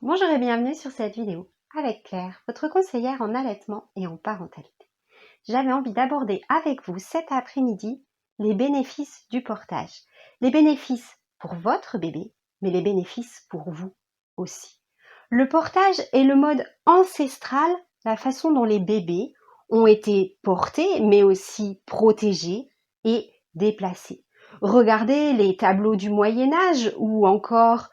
Bonjour et bienvenue sur cette vidéo avec Claire, votre conseillère en allaitement et en parentalité. J'avais envie d'aborder avec vous cet après-midi les bénéfices du portage. Les bénéfices pour votre bébé, mais les bénéfices pour vous aussi. Le portage est le mode ancestral, la façon dont les bébés ont été portés, mais aussi protégés et déplacés. Regardez les tableaux du Moyen-Âge ou encore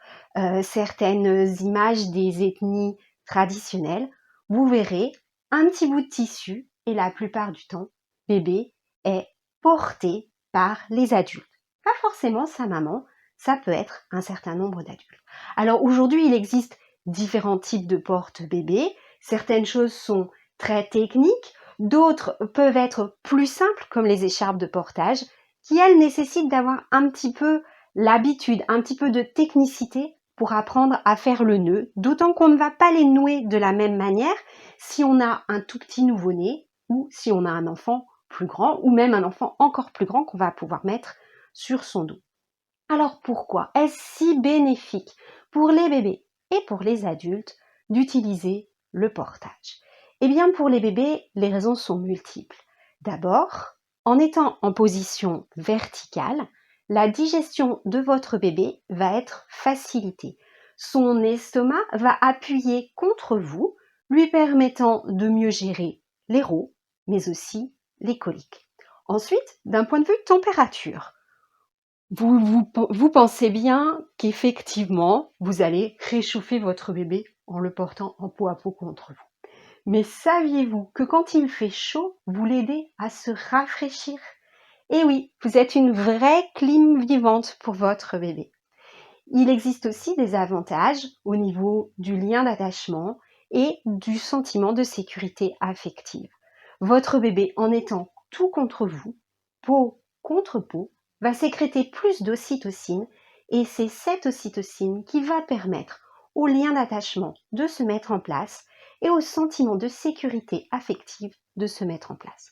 certaines images des ethnies traditionnelles, vous verrez un petit bout de tissu et la plupart du temps, bébé est porté par les adultes. Pas forcément sa maman, ça peut être un certain nombre d'adultes. Alors aujourd'hui, il existe différents types de porte-bébé. Certaines choses sont très techniques, d'autres peuvent être plus simples comme les écharpes de portage qui, elles, nécessitent d'avoir un petit peu l'habitude, un petit peu de technicité pour apprendre à faire le nœud, d'autant qu'on ne va pas les nouer de la même manière si on a un tout petit nouveau-né ou si on a un enfant plus grand ou même un enfant encore plus grand qu'on va pouvoir mettre sur son dos. Alors pourquoi est-ce si bénéfique pour les bébés et pour les adultes d'utiliser le portage? Eh bien pour les bébés, les raisons sont multiples. D'abord, en étant en position verticale, la digestion de votre bébé va être facilitée. Son estomac va appuyer contre vous, lui permettant de mieux gérer les rots, mais aussi les coliques. Ensuite, d'un point de vue température, vous pensez bien qu'effectivement, vous allez réchauffer votre bébé en le portant en peau à peau contre vous. Mais saviez-vous que quand il fait chaud, vous l'aidez à se rafraîchir? Et oui, vous êtes une vraie clim vivante pour votre bébé. Il existe aussi des avantages au niveau du lien d'attachement et du sentiment de sécurité affective. Votre bébé, en étant tout contre vous, peau contre peau, va sécréter plus d'ocytocine et c'est cette ocytocine qui va permettre au lien d'attachement de se mettre en place et au sentiment de sécurité affective de se mettre en place.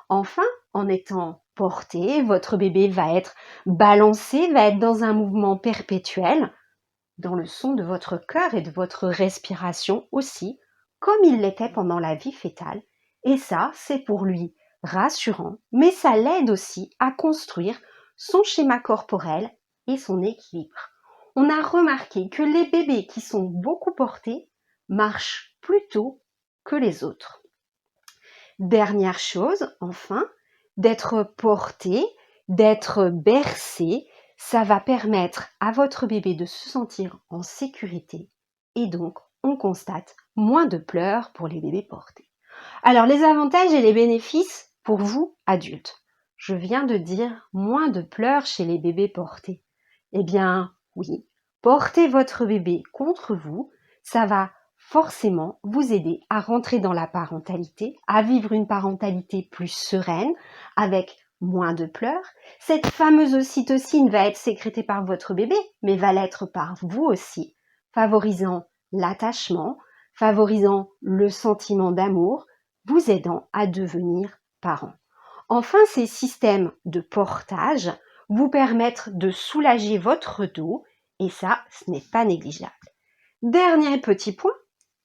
Enfin, en étant porté, votre bébé va être balancé, va être dans un mouvement perpétuel, dans le son de votre cœur et de votre respiration aussi, comme il l'était pendant la vie fœtale. Et ça, c'est pour lui rassurant, mais ça l'aide aussi à construire son schéma corporel et son équilibre. On a remarqué que les bébés qui sont beaucoup portés marchent plus tôt que les autres. Dernière chose, enfin, d'être porté, d'être bercé, ça va permettre à votre bébé de se sentir en sécurité et donc on constate moins de pleurs pour les bébés portés. Alors les avantages et les bénéfices pour vous, adultes. Je viens de dire moins de pleurs chez les bébés portés. Eh bien oui, porter votre bébé contre vous, ça va forcément vous aider à rentrer dans la parentalité, à vivre une parentalité plus sereine, avec moins de pleurs. Cette fameuse ocytocine va être sécrétée par votre bébé, mais va l'être par vous aussi, favorisant l'attachement, favorisant le sentiment d'amour, vous aidant à devenir parent. Enfin, ces systèmes de portage vous permettent de soulager votre dos et ça, ce n'est pas négligeable. Dernier petit point,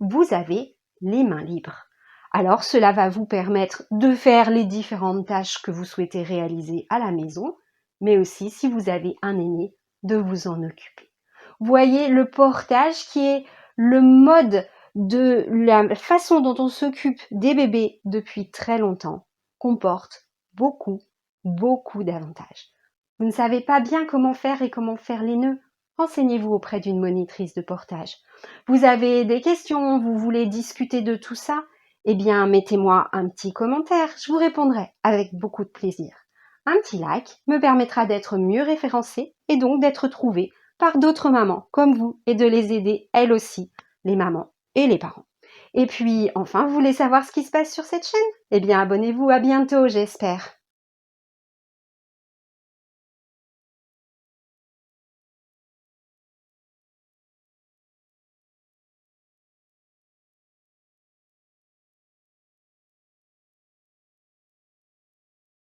vous avez les mains libres. Alors, cela va vous permettre de faire les différentes tâches que vous souhaitez réaliser à la maison, mais aussi, si vous avez un aîné, de vous en occuper. Voyez le portage qui est le mode de la façon dont on s'occupe des bébés depuis très longtemps comporte beaucoup d'avantages. Vous ne savez pas bien comment faire et comment faire les nœuds? Renseignez-vous auprès d'une monitrice de portage. Vous avez des questions, vous voulez discuter de tout ça? Eh bien, mettez-moi un petit commentaire, je vous répondrai avec beaucoup de plaisir. Un petit like me permettra d'être mieux référencé et donc d'être trouvé par d'autres mamans comme vous et de les aider elles aussi, les mamans et les parents. Et puis, enfin, vous voulez savoir ce qui se passe sur cette chaîne? Eh bien, abonnez-vous, à bientôt, j'espère.